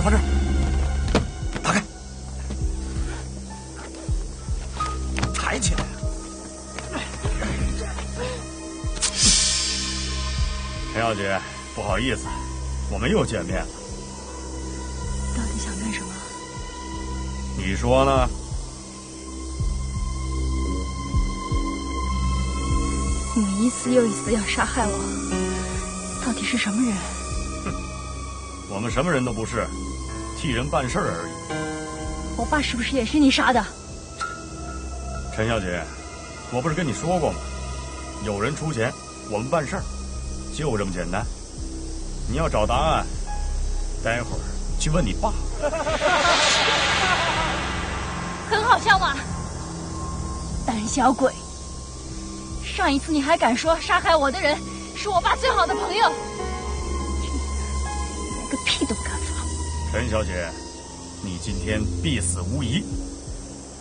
这，放这儿，打开，抬起来。陈小姐，不好意思，我们又见面了。到底想干什么？你说呢？你们一次又一次要杀害我，到底是什么人？哼，我们什么人都不是，替人办事而已。我爸是不是也是你杀的？陈小姐，我不是跟你说过吗？有人出钱，我们办事儿，就这么简单。你要找答案，待会儿去问你爸。很好笑嘛，胆小鬼！上一次你还敢说杀害我的人是我爸最好的朋友，你连个屁都不敢放！陈小姐，你今天必死无疑，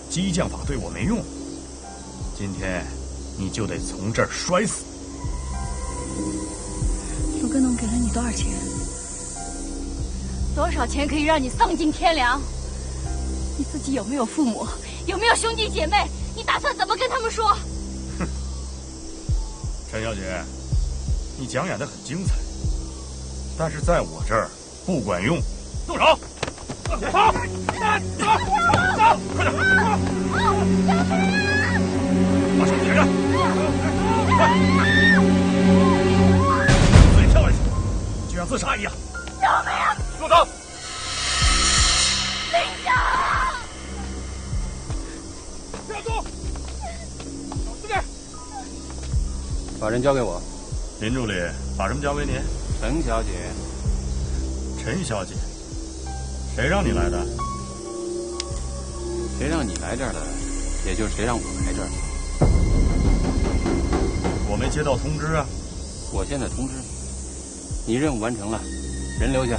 激将法对我没用，今天你就得从这儿摔死。陆根农给了你多少钱？多少钱可以让你丧尽天良？你自己有没有父母？有没有兄弟姐妹？你打算怎么跟他们说？哼，陈小姐，你讲演得很精彩，但是在我这儿不管用。动手！走！走！走！快点！把手提着！快！自己跳下去，就像自杀一样。救命！住手！林家！不要动！小心点！把人交给我。林助理，把什么交给你？陈小姐。陈小姐，谁让你来的？谁让你来这儿的，也就是谁让我来这儿。我没接到通知啊。我现在通知你，任务完成了，人留下，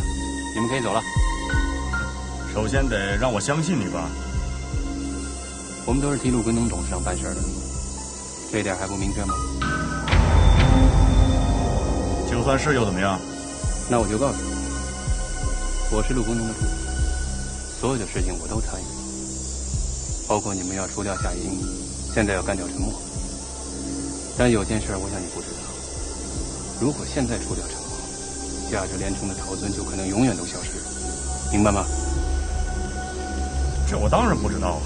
你们可以走了。首先得让我相信你吧。我们都是替陆根农董事长办事的，这点还不明确吗？就算是又怎么样？那我就告诉你，我是陆根农的助理，所有的事情我都参与，包括你们要除掉夏英，现在要干掉陈默。但有件事我想你不知道，如果现在除掉陈默，价值连城的陶尊就可能永远都消失，明白吗？这我当然不知道啊。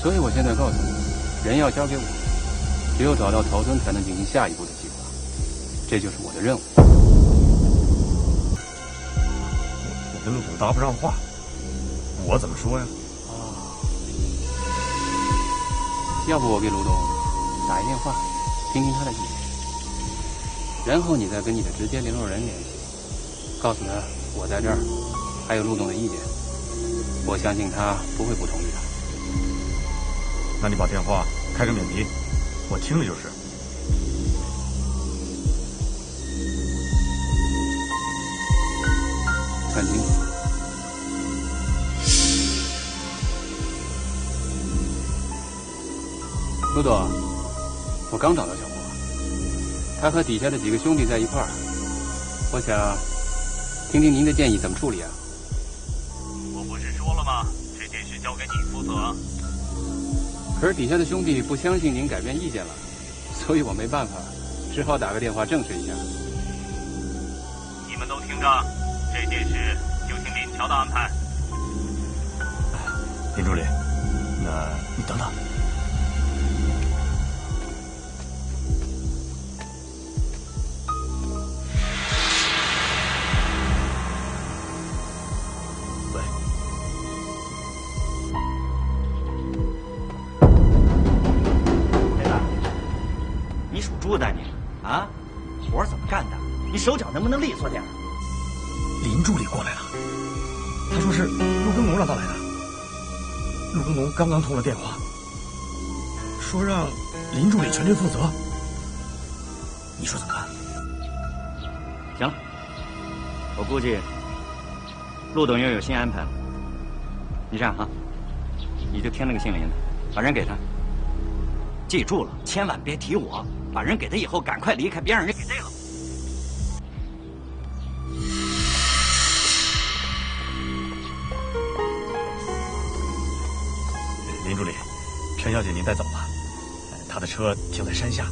所以我现在告诉你，人要交给我，只有找到陶尊才能进行下一步的计划，这就是我的任务。我跟陆总搭不上话，我怎么说呀？要不我给陆董打一电话，听听他的意见，然后你再跟你的直接联络人联系，告诉他我在这儿，还有陆董的意见，我相信他不会不同意的。那你把电话开成免提，我听着就是。看清楚。陆董，我刚找到小莫，他和底下的几个兄弟在一块儿，我想听听您的建议怎么处理啊？我不是说了吗？这件事交给你负责。可是底下的兄弟不相信您改变意见了，所以我没办法，只好打个电话证实一下。你们都听着，这件事就听林乔的安排。林助理，那你等等。猪的你啊，活怎么干的？你手脚能不能利索点？林助理过来了，他说是陆根农让他来的。陆根农刚刚通了电话，说让林助理全权负责。你说怎么办？行了，我估计陆董又有新安排了。你这样啊，你就填了个姓林的，把人给他。记住了，千万别提我。把人给他以后，赶快离开，别让人给这个。陈小姐您带走吧，她的车停在山下。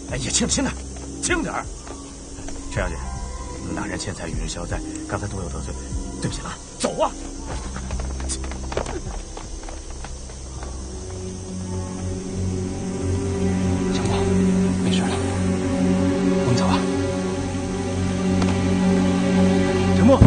哎呀，轻点，轻点儿！陈小姐，那人钱财与人消灾，刚才多有得罪，对不起了，走啊！小莫，没事了，我们走吧。陈默。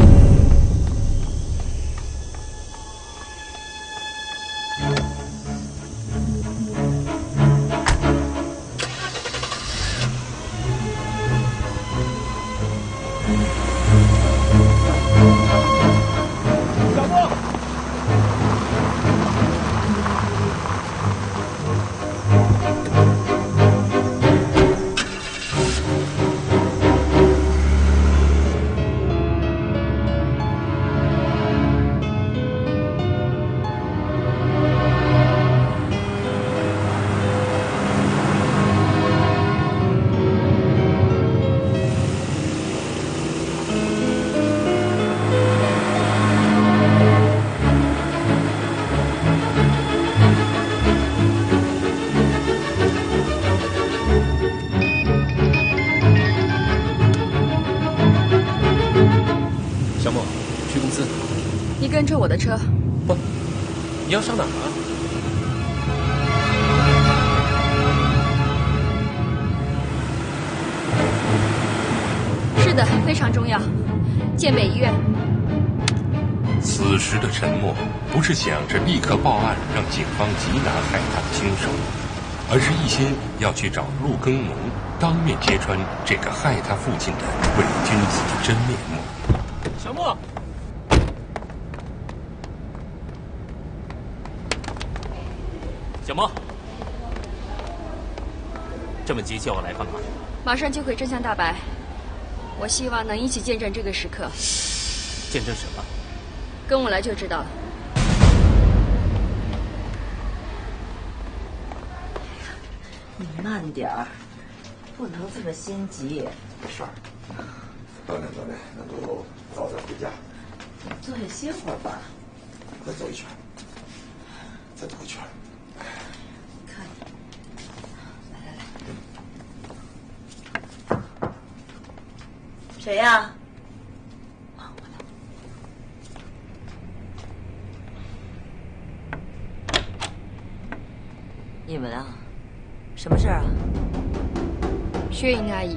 跟着我的车。不，你要上哪儿啊？是的，非常重要。建北医院。此时的陈默不是想着立刻报案让警方缉拿害他的凶手，而是一心要去找陆耕农，当面揭穿这个害他父亲的伪君子的真面目。小莫。小莫，这么急叫我来干嘛？马上就会真相大白，我希望能一起见证这个时刻。见证什么？跟我来就知道了。你慢点儿，不能这么心急。没事儿，锻炼锻炼，能够早点回家。坐下歇会儿吧。再走一圈，再走一圈。看你，来，谁呀？你们啊，什么事儿啊？薛颖阿姨。